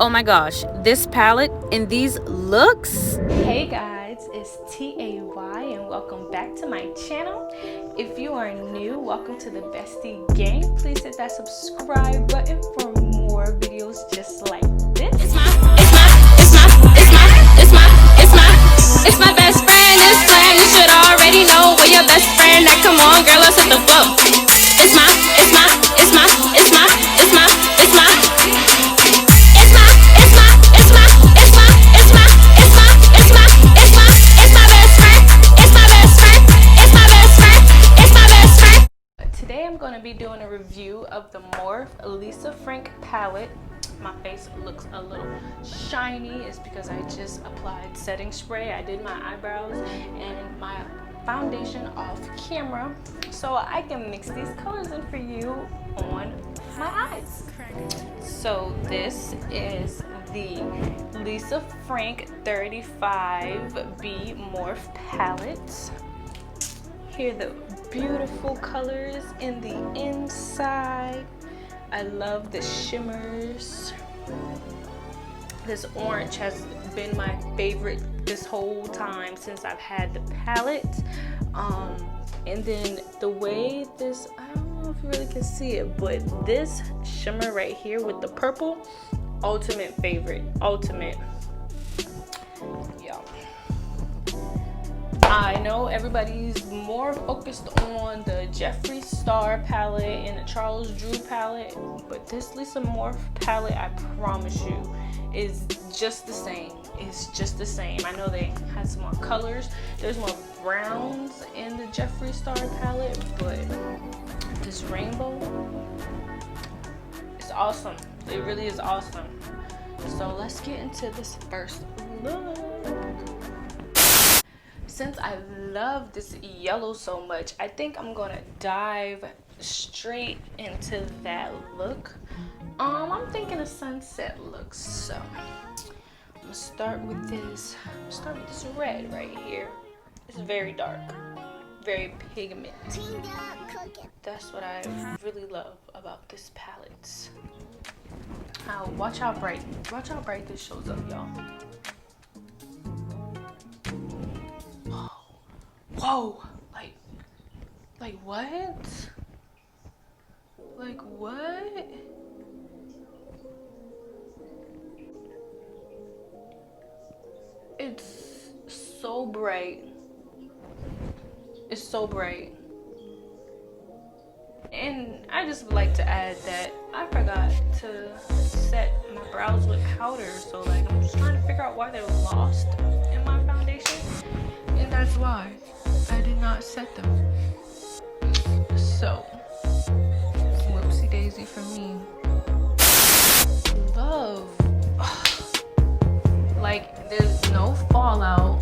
Oh my gosh, this palette and these looks. Hey guys, it's TAY and welcome back to my channel. If you are new, welcome to the Bestie gang. Please hit that subscribe button for more videos just like this. It's my best friend, it's Slam. You should already know we're your best friend. Now come on, girl, let's hit the floor. It's my best friend. Today I'm going to be doing a review of the Morphe Lisa Frank palette. My face looks a little shiny. It's because I just applied setting spray. I did my eyebrows and my foundation off camera, so I can mix these colors in for you on my eyes. So this is the Lisa Frank 35B Morphe palette. Here are the beautiful colors in the inside. I love the shimmers. This orange has been my favorite this whole time since I've had the palette. And then the way this, I don't know if you really can see it, but this shimmer right here with the purple, ultimate favorite, ultimate. Y'all, I know everybody's more focused on the Jeffree Star palette and the Charles Drew palette, but this Lisa Morphe palette, I promise you, is just the same. It's just the same. I know they had some more colors. There's more browns in the Jeffree Star palette, but this rainbow is awesome. It really is awesome. So let's get into this first look. Since I love this yellow so much, I think I'm gonna dive straight into that look. I'm thinking a sunset look, so I'm gonna start with this. Red right here. It's very dark, very pigment. That's what I really love about this palette. Now watch how bright this shows up, y'all. Whoa, like what? Like what? It's so bright. It's so bright. And I just would like to add that I forgot to set my brows with powder, so like I'm just trying to figure out why they're lost in my foundation, and that's why I did not set them. So whoopsie daisy for me. Love. Like there's no fallout.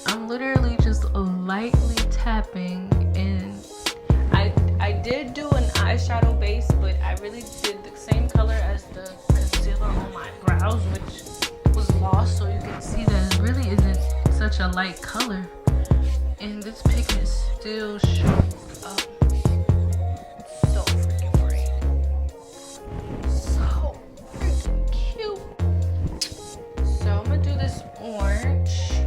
I'm literally just lightly tapping, and I did do an eyeshadow base, but I really did the same color as the concealer on my brows, which was lost, so you can see that it really isn't such a light color, and this pigment still shows up so freaking bright, so freaking cute. So I'm gonna do this orange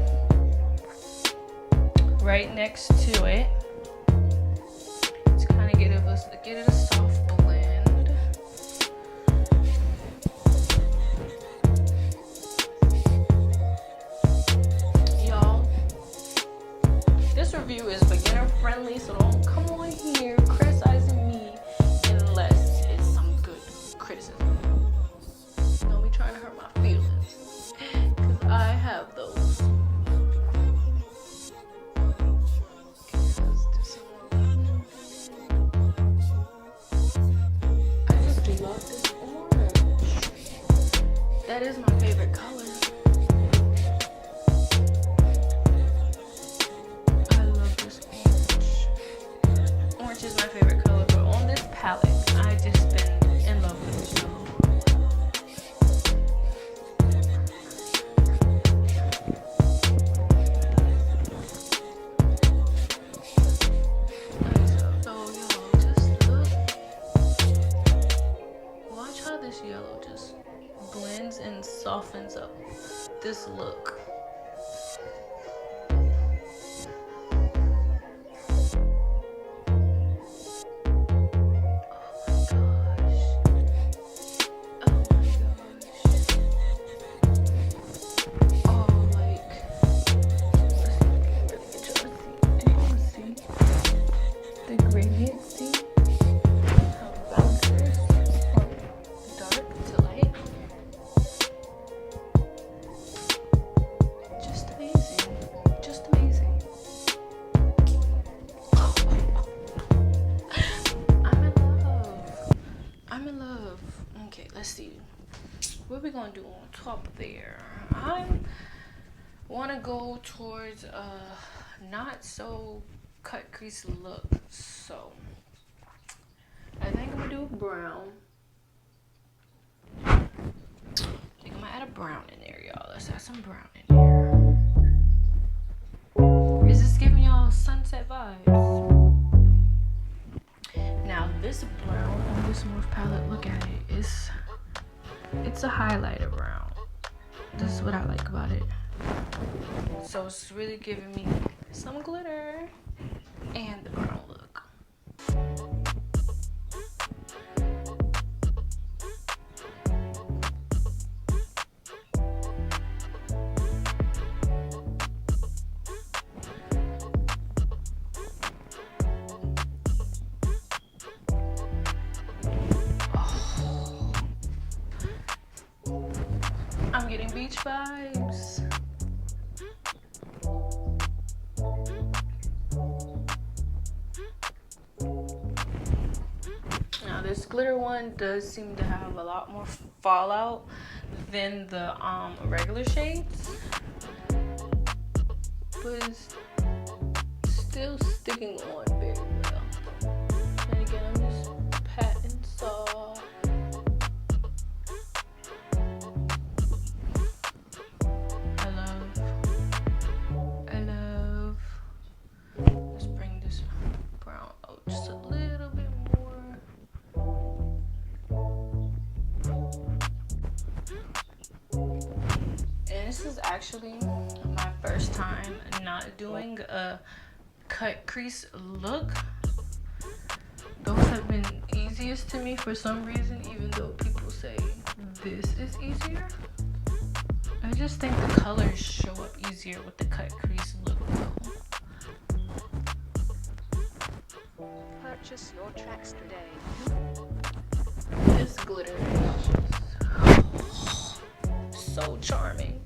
right next to it to kind of get it a soft blend. Y'all, this review is beginner friendly, so don't come on here criticizing me unless it's some good criticism. Don't be trying to hurt my feelings, because I have those. That is my favorite color. I love this orange. Orange is my favorite color, but on this palette, I just been in love with this yellow. So y'all, just look. Watch how this yellow just blends brightens and softens up this look. What we gonna do on top there? I want to go towards a not so cut crease look, so I think I'm gonna do a brown. I think I'm gonna add a brown in there, y'all. Let's add some brown in here. Is this giving y'all sunset vibes? Now this brown on this Morphe palette, look at it. It's a highlighter brown. This is what I like about it. So it's really giving me some glitter and the brown look. I'm getting beach vibes. Now this glitter one does seem to have a lot more fallout than the regular shades, but it's still sticking on very well. And again, I'm just patting soft. Let's bring this brown out just a little bit more. And this is actually my first time not doing a cut crease look. Those have been easiest to me for some reason, even though people say this is easier. I just think the colors show up easier with the cut crease look though. Purchase your tracks today. This glitter is just so charming.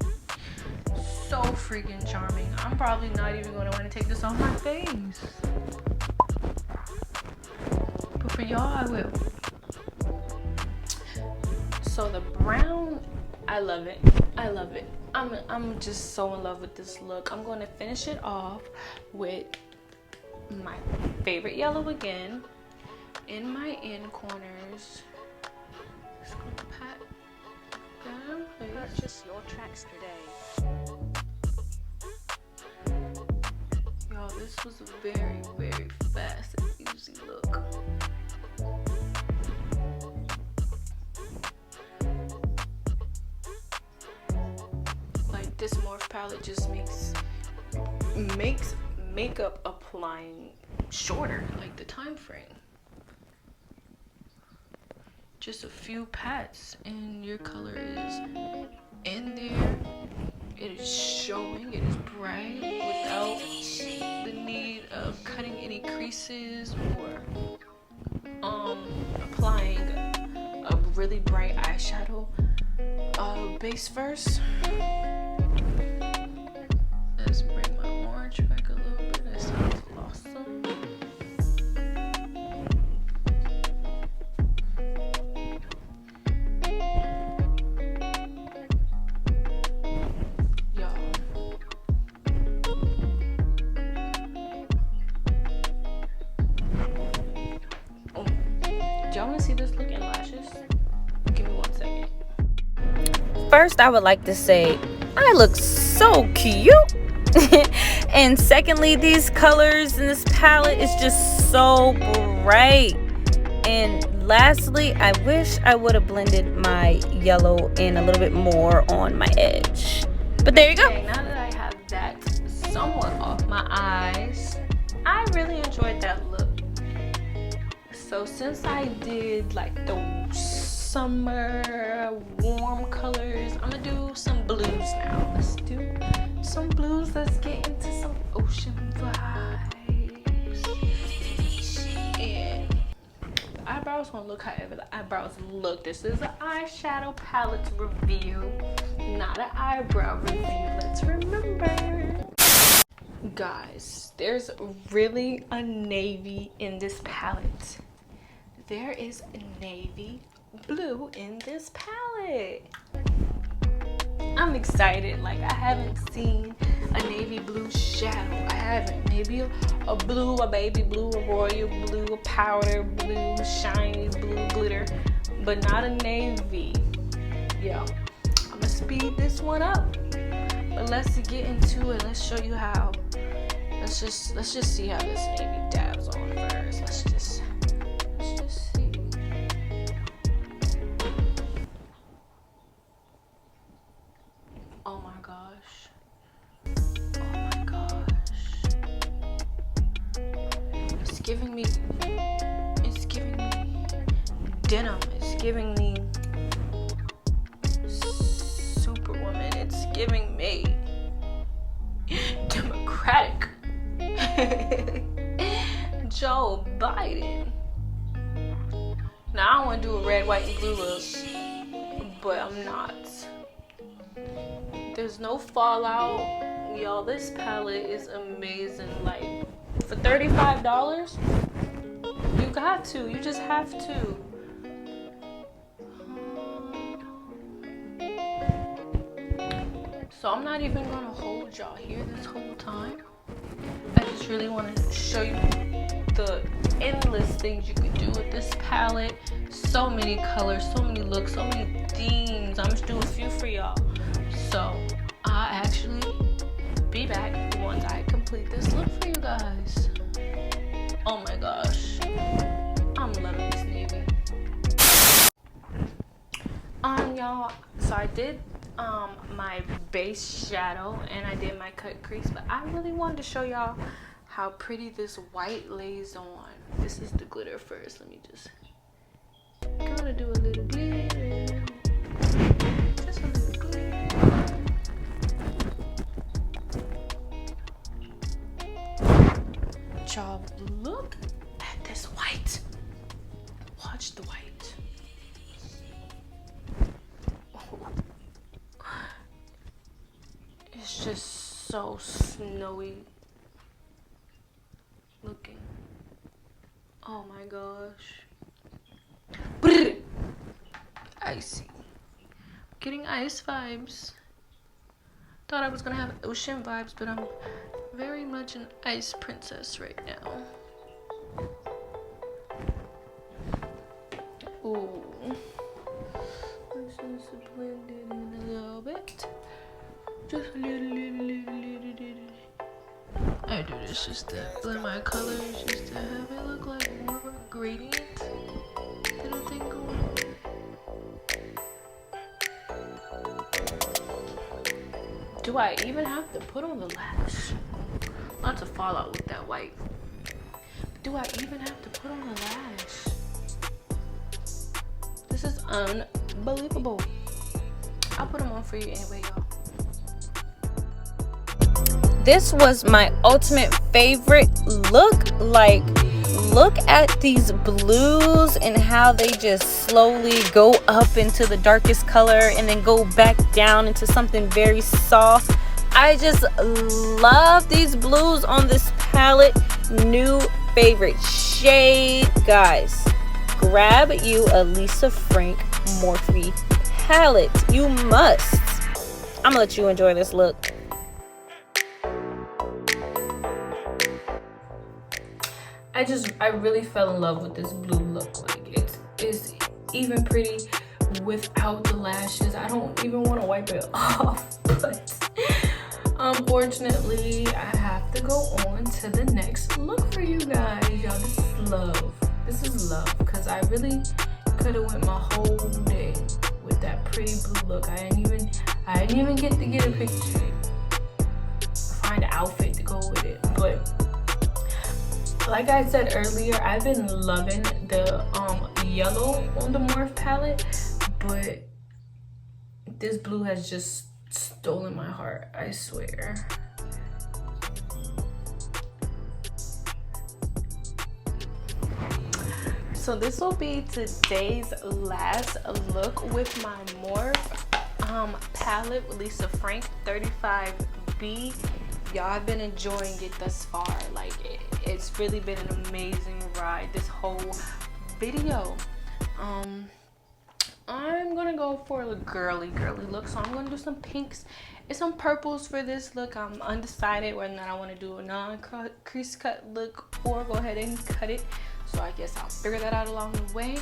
So freaking charming. I'm probably not even going to want to take this on my face. But for y'all, I will. So the brown, I love it. I love it. I'm just so in love with this look. I'm going to finish it off with my favorite yellow again in my end corners. Just gonna pat that in place. Purchase your tracks today. Y'all, this was a very, very fast and easy look. Like this Morphe palette just makes makeup applying shorter, like the time frame. Just a few pats and your color is in there. It is showing, it is bright without the need of cutting any creases or applying a really bright eyeshadow base first. Let's bring my orange back a little bit. That sounds awesome. Y'all want to see this look in lashes? Give me 1 second. First, I would like to say I look so cute. And secondly, these colors in this palette is just so bright. And lastly, I wish I would have blended my yellow in a little bit more on my edge. But there you go. Okay, now that I have that somewhat off my eyes, I really enjoyed that look. So since I did like those summer warm colors, I'm gonna do some blues now. Let's do some blues. Let's get into some ocean vibes. And the eyebrows won't look however the eyebrows look. This is an eyeshadow palette review, not an eyebrow review. Let's remember. Guys, there's really a navy in this palette. There is a navy blue in this palette. I'm excited. Like, I haven't seen a navy blue shadow. I haven't. Maybe a blue, a baby blue, a royal blue, a powder blue, shiny blue glitter, but not a navy. Yeah, I'm gonna speed this one up. But let's get into it. Let's show you how. Let's just see how this navy dabs on first. Let's just see. Oh my gosh. Oh my gosh. It's giving me denim. It's giving me Superwoman. It's giving me Democratic. Joe Biden. Now I want to do a red, white, and blue look, but I'm not. There's no fallout, y'all. This palette is amazing. Like, for $35, you got to. You just have to. So I'm not even gonna hold y'all here this whole time. I just really want to show you the endless things you could do with this palette. So many colors, so many looks, so many themes. I'm just doing a few for y'all. So I'll actually be back once I complete this look for you guys. Oh my gosh, I'm loving this navy. Y'all, so I did my base shadow and I did my cut crease, but I really wanted to show y'all how pretty this white lays on. This is the glitter first. Let me just gotta do a little glitter. Just a little glitter. Y'all, look at this white. Watch the white. It's just so snowy looking. Oh my gosh. Icy. Getting ice vibes. Thought I was gonna have ocean vibes, but I'm very much an ice princess right now. Ooh. Let's just blend it in a little bit. Just a little. I do this just to blend my colors, just to have it look like more of a gradient little thing going on. Do I even have to put on the lash? Not to fall out with that white. Do I even have to put on the lash? This is unbelievable. I'll put them on for you anyway, y'all. This was my ultimate favorite look. Like, look at these blues and how they just slowly go up into the darkest color and then go back down into something very soft. I just love these blues on this palette. New favorite shade. Guys, grab you a Lisa Frank Morphe palette. You must. I'm gonna let you enjoy this look. I really fell in love with this blue look. Like, it's even pretty without the lashes. I don't even want to wipe it off, but unfortunately I have to go on to the next look for you guys. Y'all, this is love. This is love, because I really could have went my whole day with that pretty blue look. I didn't even get to get a picture, find an outfit to go with it. But like I said earlier, I've been loving the yellow on the Morphe palette, but this blue has just stolen my heart, I swear. So this will be today's last look with my Morphe palette with Lisa Frank 35B. Y'all have been enjoying it thus far. Like it's really been an amazing ride this whole video. I'm gonna go for a girly look, so I'm gonna do some pinks and some purples for this look. I'm undecided whether or not I want to do a non-crease cut look or go ahead and cut it, so I guess I'll figure that out along the way.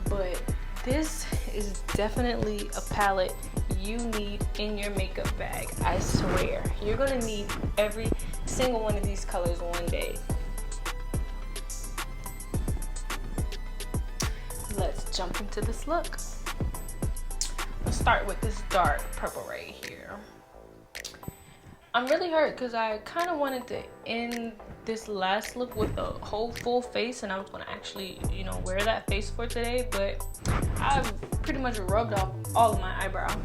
But this is definitely a palette you need in your makeup bag. I swear, you're gonna need every single one of these colors one day. Let's jump into this look. Let's start with this dark purple right here. I'm really hurt because I kind of wanted to end this last look with a whole full face, and I was going to actually, you know, wear that face for today, but I've pretty much rubbed off all of my eyebrow,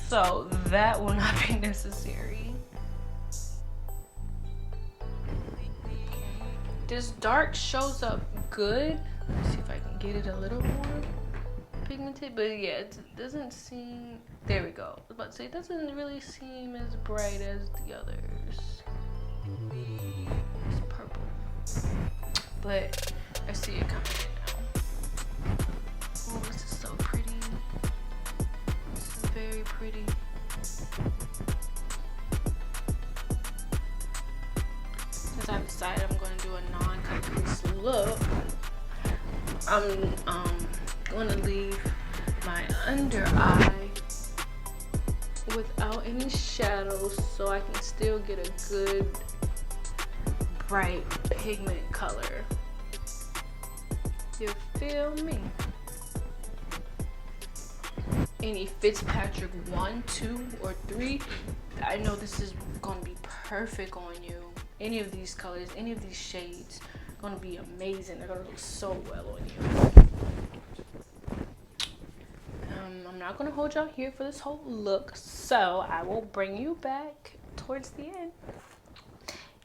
so that will not be necessary. This dark shows up good. Let's see if I can get it a little more pigmented, but yeah, it doesn't seem, there we go. I was about to say, it doesn't really seem as bright as the others. It's purple, but I see it coming in now. Oh, this is so pretty. This is very pretty. Since I've decided I'm going to do a non-cut crease look, I'm gonna leave my under eye without any shadows, so I can still get a good bright pigment color. You feel me? Any Fitzpatrick 1, 2, or 3, I know this is gonna be perfect on you. Any of these colors, any of these shades, gonna be amazing. They're gonna look so well on you. I'm not gonna hold y'all here for this whole look, so I will bring you back towards the end.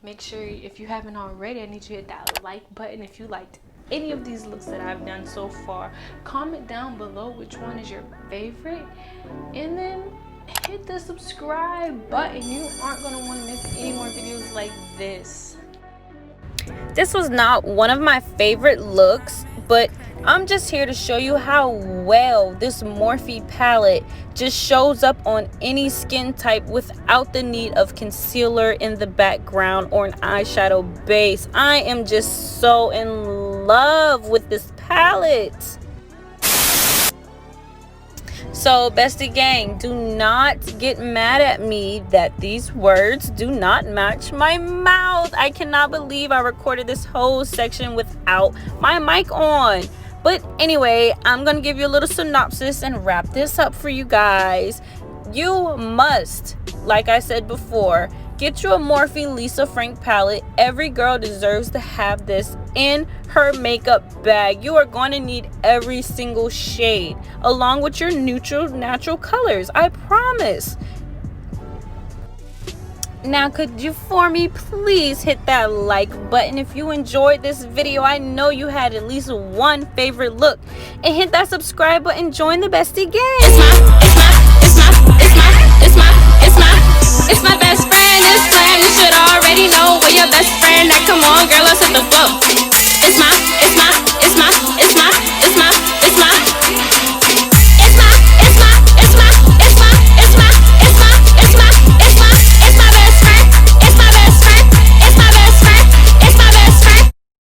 Make sure, if you haven't already, I need you to hit that like button. If you liked any of these looks that I've done so far, comment down below which one is your favorite, and then hit the subscribe button. You aren't gonna want to miss any more videos like this. This was not one of my favorite looks, but I'm just here to show you how well this Morphe palette just shows up on any skin type without the need of concealer in the background or an eyeshadow base. I am just so in love with this palette. So bestie gang, do not get mad at me that these words do not match my mouth. I cannot believe I recorded this whole section without my mic on. But anyway, I'm gonna give you a little synopsis and wrap this up for you guys. You must, like I said before, get you a Morphe Lisa Frank palette. Every girl deserves to have this in her makeup bag. You are going to need every single shade along with your neutral natural colors, I promise. Now, could you for me please hit that like button if you enjoyed this video? I know you had at least one favorite look, and hit that subscribe button. Join the bestie gang. It's my best friend, it's Slam. You should already know we're your best friend. Now come on, girl, let's hit the floor. It's my